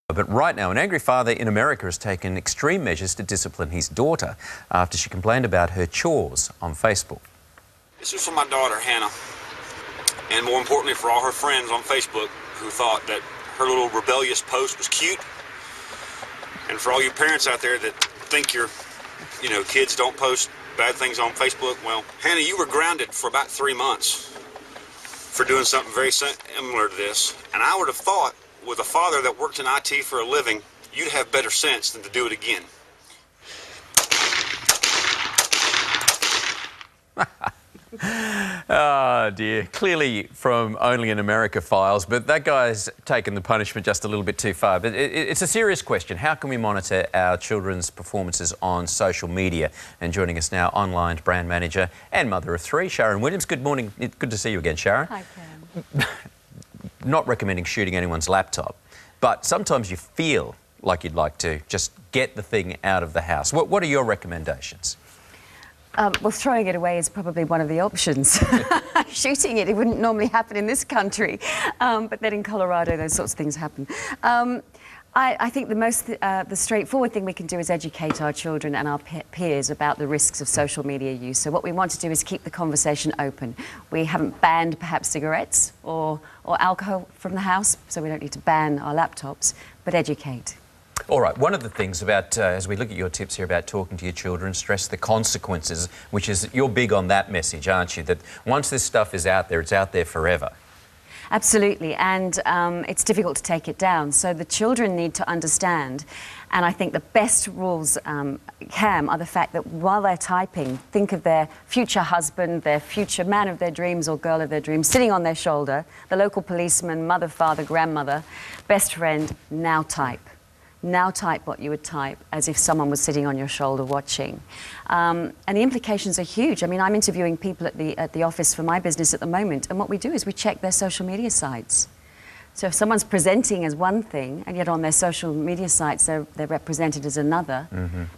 But right now, an angry father in America has taken extreme measures to discipline his daughter after she complained about her chores on Facebook. This is for my daughter, Hannah, and more importantly for all her friends on Facebook who thought that her little rebellious post was cute. And for all you parents out there that think your, kids don't post bad things on Facebook, well, Hannah, you were grounded for about 3 months for doing something very similar to this. And I would have thought, with a father that worked in IT for a living, you'd have better sense than to do it again. Oh dear, clearly from Only in America files, but that guy's taken the punishment just a little bit too far. But it's a serious question. How can we monitor our children's performances on social media? And joining us now, online brand manager and mother of 3, Sharon Williams. Good morning. Good to see you again, Sharon. Hi, Cam. Not recommending shooting anyone's laptop, but sometimes you feel like you'd like to just get the thing out of the house. What are your recommendations? Well, throwing it away is probably one of the options. Shooting it wouldn't normally happen in this country, but then in Colorado those sorts of things happen. I think the straightforward thing we can do is educate our children and our peers about the risks of social media use. So what we want to do is keep the conversation open. We haven't banned perhaps cigarettes or alcohol from the house, so we don't need to ban our laptops, but educate. All right, one of the things about, as we look at your tips here about talking to your children, stress the consequences, which is, you're big on that message, aren't you? That once this stuff is out there, it's out there forever. Absolutely, and it's difficult to take it down. So the children need to understand, and I think the best rules, Cam, are the fact that while they're typing, think of their future husband, their future man of their dreams or girl of their dreams sitting on their shoulder, the local policeman, mother, father, grandmother, best friend, now type. Now type what you would type as if someone was sitting on your shoulder watching. And the implications are huge. I mean, I'm interviewing people at the office for my business at the moment, and what we do is we check their social media sites. So if someone's presenting as one thing, and yet on their social media sites they're represented as another,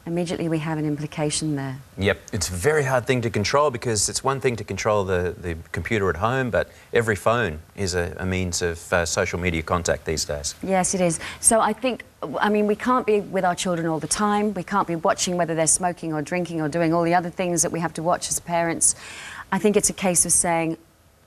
immediately we have an implication there. Yep, it's a very hard thing to control, because it's one thing to control the computer at home, but every phone is a means of social media contact these days. Yes, it is. So I think, we can't be with our children all the time. We can't be watching whether they're smoking or drinking or doing all the other things that we have to watch as parents. I think it's a case of saying,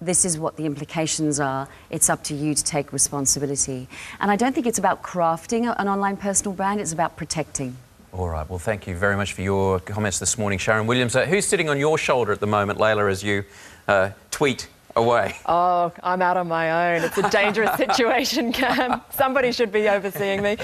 this is what the implications are. It's up to you to take responsibility. And I don't think it's about crafting an online personal brand, it's about protecting. All right, well, thank you very much for your comments this morning, Sharon Williams. Who's sitting on your shoulder at the moment, Layla, as you tweet away? Oh, I'm out on my own. It's a dangerous situation, Cam. Somebody should be overseeing me.